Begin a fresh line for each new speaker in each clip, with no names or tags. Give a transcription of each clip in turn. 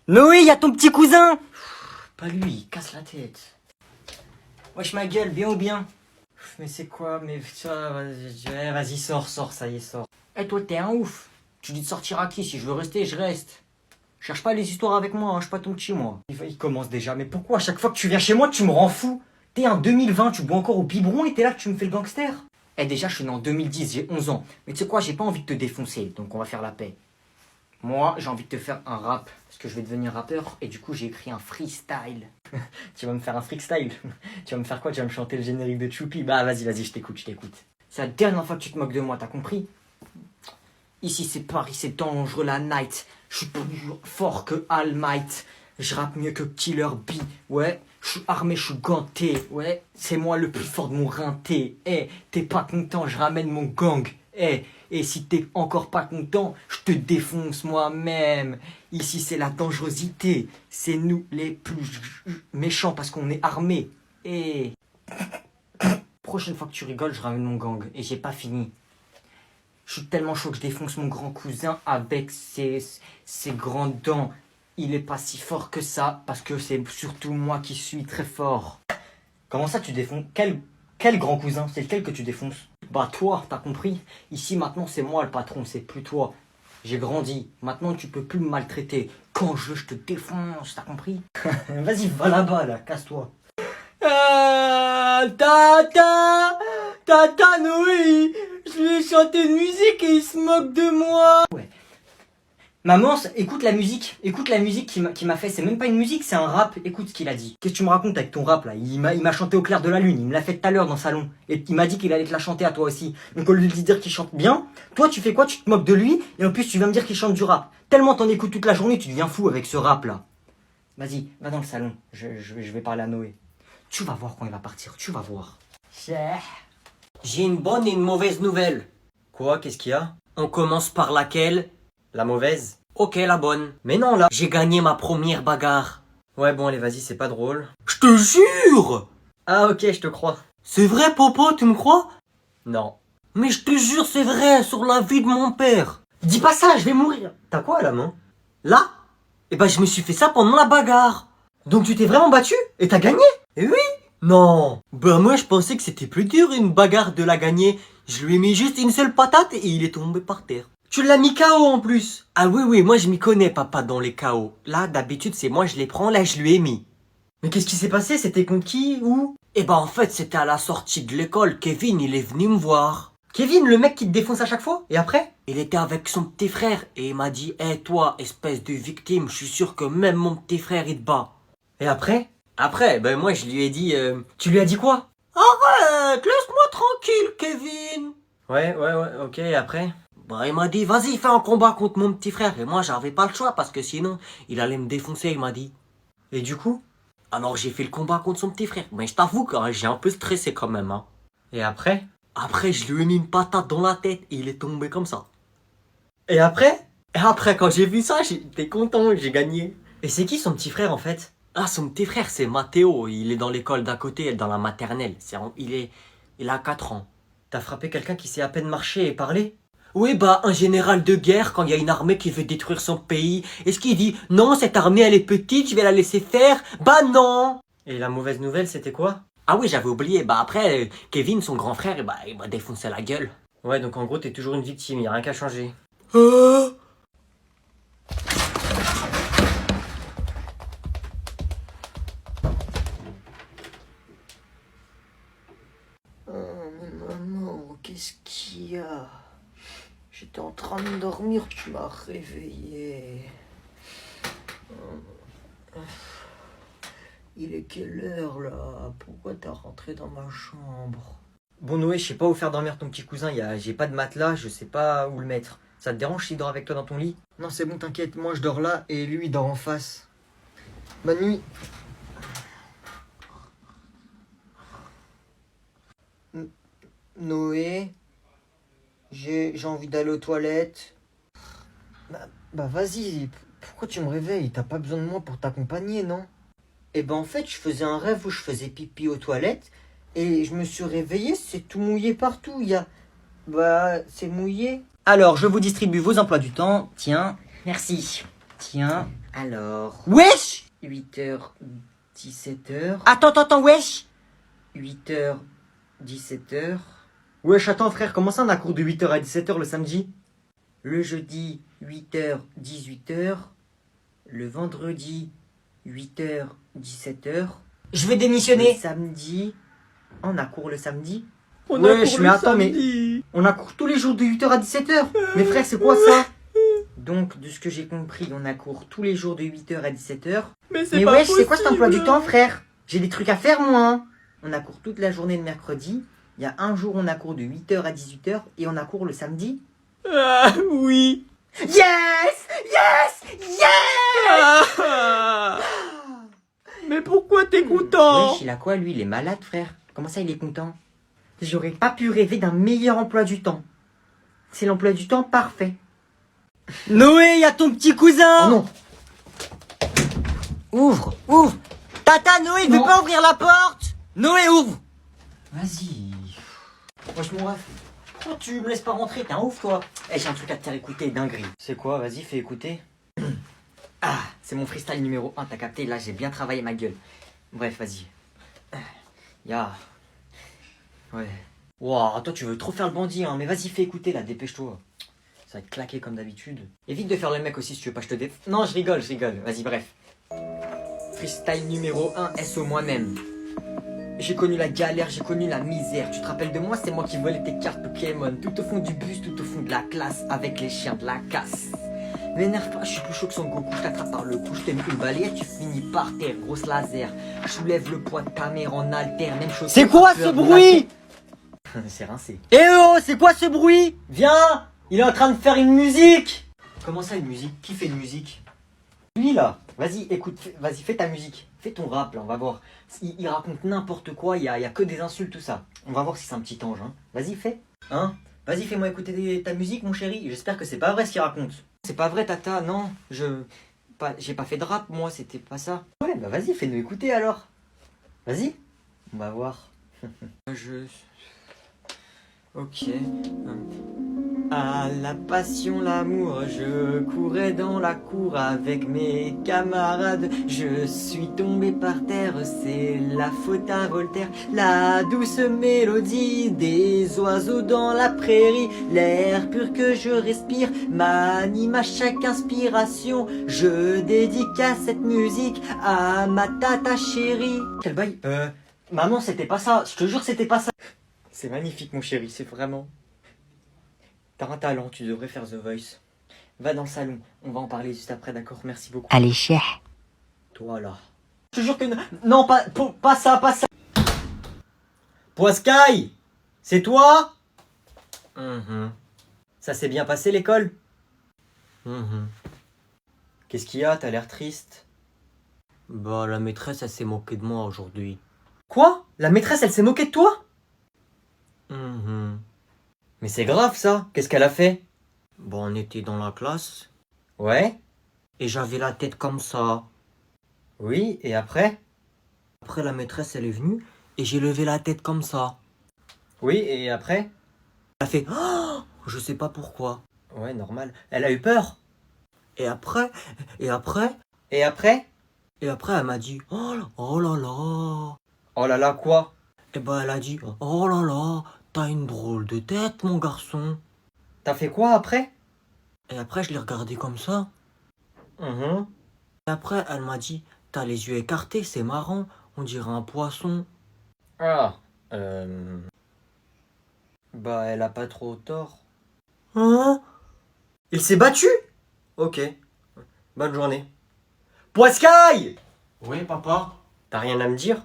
Noé, y a ton petit cousin. Pas lui, il casse la tête. Wesh ma gueule, bien ou bien? Mais c'est quoi? Mais ça, vas-y, sors, ça y est, sors. Eh toi, t'es un ouf. Tu dis de sortir à qui? Si je veux rester, je reste. Cherche pas les histoires avec moi, hein, je suis pas ton petit moi. Il commence déjà, mais pourquoi à chaque fois que tu viens chez moi, tu me rends fou? T'es en 2020, tu bois encore au biberon et t'es là que tu me fais le gangster? Eh déjà, je suis né en 2010, j'ai 11 ans. Mais tu sais quoi, j'ai pas envie de te défoncer, donc on va faire la paix. Moi, j'ai envie de te faire un rap, parce que je vais devenir rappeur, et du coup, j'ai écrit un freestyle. Tu vas me faire un freestyle? Tu vas me faire quoi? Tu vas me chanter le générique de Choupi? Bah vas-y, je t'écoute. C'est la dernière fois que tu te moques de moi, t'as compris? Ici c'est Paris, c'est dangereux la night. Je suis plus fort que All Might. Je rappe mieux que Killer B. Ouais, je suis armé, je suis ganté. Ouais, c'est moi le plus fort de mon rinté. Eh, t'es pas content, je ramène mon gang. Eh, et si t'es encore pas content, je te défonce moi-même. Ici c'est la dangerosité. C'est nous les plus méchants parce qu'on est armés. Eh. Prochaine fois que tu rigoles, je ramène mon gang. Et j'ai pas fini. Je suis tellement chaud que je défonce mon grand cousin avec ses grandes dents. Il est pas si fort que ça, parce que c'est surtout moi qui suis très fort. Comment ça tu défonces? Quel grand cousin? C'est lequel que tu défonces? Bah toi, t'as compris? Ici maintenant c'est moi le patron, c'est plus toi. J'ai grandi, maintenant tu peux plus me maltraiter. Quand je te défonce, t'as compris? Vas-y, va là-bas là, casse-toi. Tata Noé, je lui ai chanté une musique et il se moque de moi. Ouais. Maman, écoute la musique qu'il m'a fait. C'est même pas une musique, c'est un rap. Écoute ce qu'il a dit. Qu'est-ce que tu me racontes avec ton rap là? Il m'a chanté au clair de la lune. Il me l'a fait tout à l'heure dans le salon. Et il m'a dit qu'il allait te la chanter à toi aussi. Donc au lieu de lui dire qu'il chante bien, toi tu fais quoi? Tu te moques de lui et en plus tu viens me dire qu'il chante du rap. Tellement t'en écoutes toute la journée, tu deviens fou avec ce rap là. Vas-y, va dans le salon. Je vais parler à Noé. Tu vas voir quand il va partir. Tu vas voir.
J'ai une bonne et une mauvaise nouvelle.
Quoi? Qu'est-ce qu'il y a?
On commence par laquelle?
La mauvaise?
Ok, la bonne.
Mais non là.
J'ai gagné ma première bagarre.
Ouais bon allez vas-y, c'est pas drôle.
Je te jure!
Ah ok, je te crois.
C'est vrai, Popo, tu me crois?
Non.
Mais je te jure, c'est vrai, sur la vie de mon père.
Dis pas ça, je vais mourir. T'as quoi à la main?
Là? Eh ben, je me suis fait ça pendant la bagarre.
Donc tu t'es vraiment battu? Et t'as gagné?
Eh oui?
Non.
Ben moi, je pensais que c'était plus dur une bagarre de la gagner. Je lui ai mis juste une seule patate et il est tombé par terre.
Tu l'as mis KO en plus.
Ah oui, moi je m'y connais, papa, dans les KO. Là, d'habitude, c'est moi, je les prends, là, je lui ai mis.
Mais qu'est-ce qui s'est passé? C'était contre qui? Où?
Eh ben, en fait, c'était à la sortie de l'école. Kevin, il est venu me voir.
Kevin, le mec qui te défonce à chaque fois? Et après?
Il était avec son petit frère et il m'a dit « Eh toi, espèce de victime, je suis sûr que même mon petit frère, il te bat. »
Et après?
Après, ben moi, je lui ai dit
Tu lui as dit quoi?
Arrête, laisse-moi tranquille, Kevin.
Ouais, ok, et après?
Bah, il m'a dit, vas-y, fais un combat contre mon petit frère. Et moi, j'avais pas le choix parce que sinon, il allait me défoncer, il m'a dit.
Et du coup?
Alors, j'ai fait le combat contre son petit frère. Mais je t'avoue que j'ai un peu stressé quand même, hein.
Et après?
Après, je lui ai mis une patate dans la tête et il est tombé comme ça.
Et après?
Et après, quand j'ai vu ça, j'étais content, j'ai gagné.
Et c'est qui son petit frère en fait?
Ah, son petit frère, c'est Mathéo. Il est dans l'école d'à côté, dans la maternelle. Il a 4 ans.
T'as frappé quelqu'un qui sait à peine marcher et parler?
Oui, bah, un général de guerre, quand il y a une armée qui veut détruire son pays, est-ce qu'il dit, non, cette armée, elle est petite, je vais la laisser faire? Bah non!
Et la mauvaise nouvelle, c'était quoi?
Ah oui, j'avais oublié. Bah après, Kevin, son grand frère, bah, il m'a défoncé la gueule.
Ouais, donc en gros, t'es toujours une victime, y a rien qu'à changer.
Maman, qu'est-ce qu'il y a? J'étais en train de dormir, tu m'as réveillé. Il est quelle heure là? Pourquoi t'es rentré dans ma chambre?
Bon Noé, je sais pas où faire dormir ton petit cousin, j'ai pas de matelas, je sais pas où le mettre. Ça te dérange s'il dort avec toi dans ton lit? Non, c'est bon, t'inquiète, moi je dors là et lui il dort en face. Bonne nuit. Noé, j'ai envie d'aller aux toilettes. Bah vas-y, pourquoi tu me réveilles? T'as pas besoin de moi pour t'accompagner, non? Eh ben en fait, je faisais un rêve où je faisais pipi aux toilettes et je me suis réveillé, c'est tout mouillé partout. Bah, c'est mouillé. Alors, je vous distribue vos emplois du temps. Tiens, merci. Tiens,
Alors,
Wesh!
8h, 17h,
Attends, wesh!
8h, 17h,
Wesh, attends, frère, comment ça on a cours de 8h à 17h le samedi?
le jeudi, 8h, 18h, le vendredi, 8h, 17h,
Je vais
le
démissionner!
samedi, on a cours le samedi.
Wesh, mais attends, mais on a cours tous les jours de 8h à 17h! Mais frère, c'est quoi ça?
Donc, de ce que j'ai compris, on a cours tous les jours de 8h à 17h.
Mais
Mais wesh, c'est quoi cet emploi du temps, frère? J'ai des trucs à faire, moi. Hein. On a cours toute la journée le mercredi. Il y a un jour, on a cours de 8h à 18h. Et on a cours le samedi.
Ah, oui!
Yes! Yes! Yes!
Mais pourquoi t'es content?
Wesh, il a quoi, lui? Il est malade, frère. Comment ça, il est content? J'aurais pas pu rêver d'un meilleur emploi du temps. C'est l'emploi du temps parfait.
Noé, y a ton petit cousin!
Oh non!
Ouvre! Tata, Noé, il veut
Non.
pas ouvrir la porte! Noé, ouvre!
Vas-y.
Wesh, mon ref, pourquoi tu me laisses pas rentrer? T'es un ouf, toi! Eh, j'ai un truc à te faire écouter, dinguerie.
C'est quoi? Vas-y, fais écouter.
Ah, c'est mon freestyle numéro 1, t'as capté? Là, j'ai bien travaillé ma gueule. Bref, vas-y.
Ya.
Ouais. Wow, toi, tu veux trop faire le bandit, hein, mais vas-y, fais écouter, là, dépêche-toi.
Ça va être claqué comme d'habitude.
Évite de faire le mec aussi si tu veux pas que je te dé... Non, je rigole. Vas-y, bref. Freestyle numéro 1, SO moi-même. J'ai connu la galère, j'ai connu la misère. Tu te rappelles de moi? C'est moi qui volais tes cartes Pokémon. Tout au fond du bus, tout au fond de la classe. Avec les chiens de la casse. M'énerve pas, je suis plus chaud que Son Goku. Je t'attrape par le cou, je te mets une balayette. Tu finis par terre, grosse laser. Je soulève le poids de ta mère en haltère. Même chose.
C'est quoi ce bruit?
C'est rincé.
Eh oh, c'est quoi ce bruit?
Viens! Il est en train de faire une musique! Comment ça, une musique? Qui fait une musique? Lui, là. Vas-y, écoute, vas-y, fais ta musique. Fais ton rap, là, on va voir. Il raconte n'importe quoi, il y a que des insultes, tout ça. On va voir si c'est un petit ange, hein. Vas-y, fais. Hein? Vas-y, fais-moi écouter ta musique, mon chéri. J'espère que c'est pas vrai ce qu'il raconte. C'est pas vrai, tata, non. J'ai pas fait de rap, moi, c'était pas ça. Ouais, bah vas-y, fais-nous écouter, alors. Vas-y. On va voir. Ok. À la passion, l'amour, je courais dans la cour avec mes camarades. Je suis tombé par terre, c'est la faute à Voltaire. La douce mélodie des oiseaux dans la prairie, l'air pur que je respire m'anime à chaque inspiration. Je dédicace cette musique à ma tata chérie. Quel bail? Maman, c'était pas ça, je te jure, c'était pas ça. C'est magnifique, mon chéri, c'est vraiment... T'as un talent, tu devrais faire The Voice. Va dans le salon, on va en parler juste après, d'accord? Merci beaucoup.
Allez, cher.
Toi, là. Je te jure que... Non, pas ça. Poiscaille, c'est toi? Ça s'est bien passé, l'école? Qu'est-ce qu'il y a? T'as l'air triste.
Bah, la maîtresse, elle s'est moquée de moi aujourd'hui.
Quoi? La maîtresse, elle s'est moquée de toi? Mais c'est grave, ça. Qu'est-ce qu'elle a fait?
Bon, on était dans la classe
Ouais?
et j'avais la tête comme ça.
Oui, et après?
Après, la maîtresse, elle est venue et j'ai levé la tête comme ça.
Oui, et après?
Elle a fait oh, je sais pas pourquoi.
Ouais, normal. Elle a eu peur.
Et après,
Et après?
et après, elle m'a dit oh là là.
Oh là là, quoi?
Et ben, elle a dit oh là là, t'as une drôle de tête, mon garçon.
T'as fait quoi après?
Et après, je l'ai regardé comme ça. Et après, elle m'a dit t'as les yeux écartés, c'est marrant, on dirait un poisson.
Ah, bah, elle a pas trop tort.
Hein?
Il s'est battu? Ok. Bonne journée. Poiscaille!
Oui, papa.
T'as rien à me dire?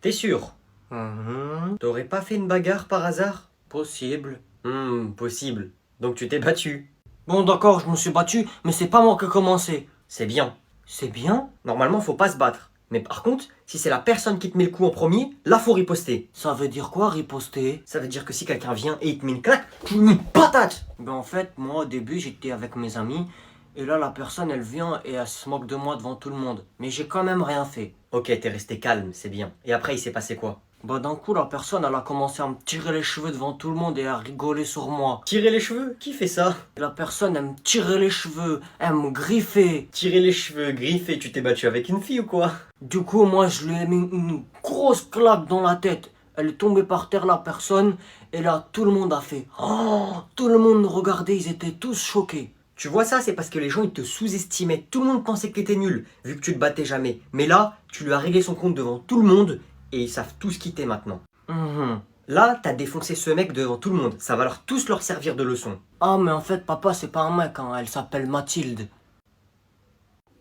T'es sûr? T'aurais pas fait une bagarre par hasard?
Possible.
Possible. Donc tu t'es battu.
Bon, d'accord, je me suis battu, mais c'est pas moi qui ai commencé.
C'est bien.
C'est bien?
Normalement, faut pas se battre. Mais par contre, si c'est la personne qui te met le coup en premier, là, faut riposter.
Ça veut dire quoi, riposter?
Ça veut dire que si quelqu'un vient et il te met une claque, tu lui mets une patate!
Ben, en fait, moi, au début, j'étais avec mes amis, et là, la personne, elle vient et elle se moque de moi devant tout le monde. Mais j'ai quand même rien fait.
Ok, t'es resté calme, c'est bien. Et après, il s'est passé quoi?
Bah d'un coup, la personne, elle a commencé à me tirer les cheveux devant tout le monde et à rigoler sur moi.
Tirer les cheveux? Qui fait ça?
La personne, elle me tirait les cheveux, elle me griffait.
Tirer les cheveux, griffer, tu t'es battu avec une fille ou quoi?
Du coup, moi, je lui ai mis une grosse claque dans la tête. Elle est tombée par terre, la personne, et là, tout le monde a fait « Oh !» Tout le monde regardait, ils étaient tous choqués.
Tu vois ça, c'est parce que les gens ils te sous-estimaient. Tout le monde pensait que t'étais nul, vu que tu te battais jamais. Mais là, tu lui as réglé son compte devant tout le monde, et ils savent tous qui t'es maintenant. Là, t'as défoncé ce mec devant tout le monde. Ça va tous leur servir de leçon.
Ah, mais en fait, papa, c'est pas un mec, hein. Elle s'appelle Mathilde.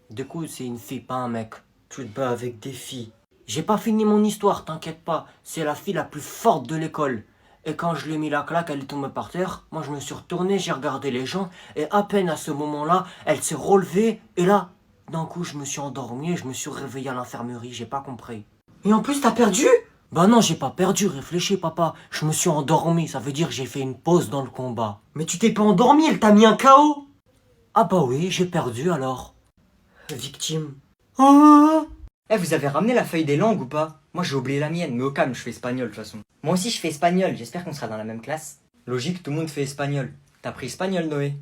Du coup, c'est une fille, pas un mec.
Tu te bats avec des filles.
J'ai pas fini mon histoire, t'inquiète pas. C'est la fille la plus forte de l'école. Et quand je lui ai mis la claque, elle est tombée par terre. Moi, je me suis retourné, j'ai regardé les gens. Et à peine à ce moment-là, elle s'est relevée. Et là, d'un coup, je me suis endormi et je me suis réveillé à l'infirmerie. J'ai pas compris.
Et en plus, t'as perdu?
Bah non, j'ai pas perdu, réfléchis, papa. Je me suis endormi, ça veut dire que j'ai fait une pause dans le combat.
Mais tu t'es pas endormi, elle t'a mis un KO.
Ah bah oui, j'ai perdu alors.
Victime.
Ah.
Eh, vous avez ramené la feuille des langues ou pas? Moi j'ai oublié la mienne, mais au calme, je fais espagnol de toute façon. Moi aussi je fais espagnol, j'espère qu'on sera dans la même classe. Logique, tout le monde fait espagnol. T'as pris espagnol, Noé?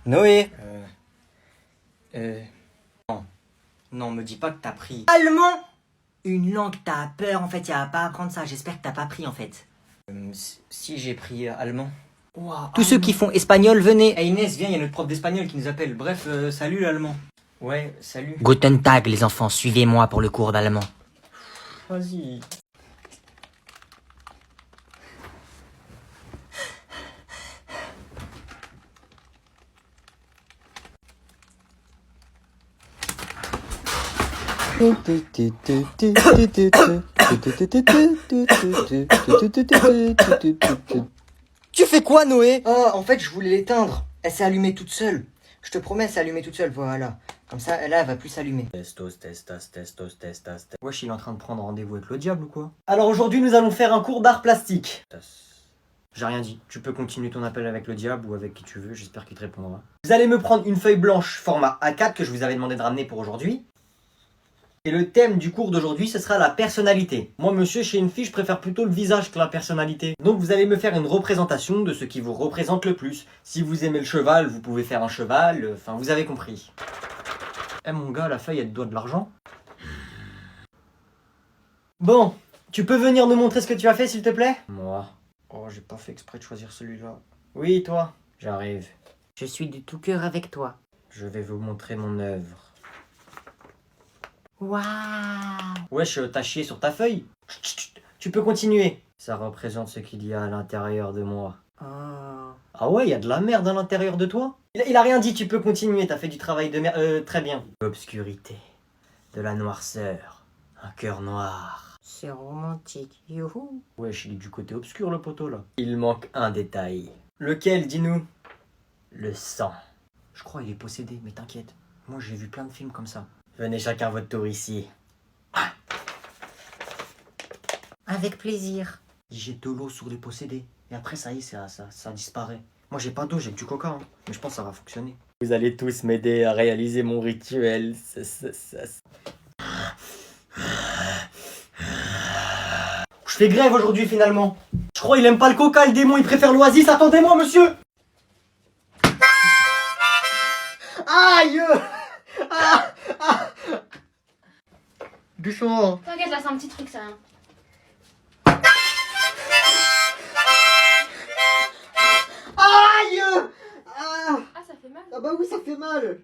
Noé? Non. Non, me dis pas que t'as pris...
Allemand! Une langue, t'as peur en fait, y'a pas à apprendre ça. J'espère que t'as pas pris en fait.
Si j'ai pris allemand.
Ouah,
Tous ceux qui font espagnol, venez.
Eh Inès, viens, il y a notre prof d'espagnol qui nous appelle. Bref, salut l'allemand. Ouais, salut.
Guten Tag les enfants, suivez-moi pour le cours d'allemand.
Vas-y. Tu fais quoi, Noé? Ah, en fait, je voulais l'éteindre. Elle s'est allumée toute seule. Je te promets, elle s'est allumée toute seule, voilà. Comme ça, elle va plus s'allumer. Testos. Wesh, il est en train de prendre rendez-vous avec le diable ou quoi? Alors aujourd'hui, nous allons faire un cours d'art plastique. J'ai rien dit. Tu peux continuer ton appel avec le diable ou avec qui tu veux, j'espère qu'il te répondra. Vous allez me prendre une feuille blanche format A4 que je vous avais demandé de ramener pour aujourd'hui. Et le thème du cours d'aujourd'hui, ce sera la personnalité. Moi, monsieur, chez une fille, je préfère plutôt le visage que la personnalité. Donc, vous allez me faire une représentation de ce qui vous représente le plus. Si vous aimez le cheval, vous pouvez faire un cheval. Enfin, vous avez compris. Eh mon gars, la feuille, elle te doit de l'argent. Bon, tu peux venir nous montrer ce que tu as fait, s'il te plaît? Moi? Oh, j'ai pas fait exprès de choisir celui-là. Oui, toi? J'arrive.
Je suis de tout cœur avec toi.
Je vais vous montrer mon œuvre.
Waouh!
Wesh, t'as chié sur ta feuille? Chut, tu peux continuer. Ça représente ce qu'il y a à l'intérieur de moi.
Oh.
Ah ouais, il y a de la merde à l'intérieur de toi? Il a rien dit, tu peux continuer, t'as fait du travail de merde. Très bien. L'obscurité, de la noirceur, un cœur noir.
C'est romantique, youhou!
Wesh, il est du côté obscur le poteau là. Il manque un détail. Lequel, dis-nous? Le sang. Je crois il est possédé, mais t'inquiète. Moi j'ai vu plein de films comme ça. Venez chacun votre tour ici.
Avec plaisir.
Il jette de l'eau sur les possédés. Et après, ça y est, ça disparaît. Moi, j'ai pas d'eau, j'ai que du coca. Hein. Mais je pense que ça va fonctionner. Vous allez tous m'aider à réaliser mon rituel. Je fais grève aujourd'hui, finalement. Je crois qu'il aime pas le coca, le démon. Il préfère l'oasis. Attendez-moi, monsieur. Aïe. Doucement.
T'inquiète, là, c'est un petit truc, ça.
Aïe.
Ah, ça fait mal.
Ah bah oui, ça fait mal.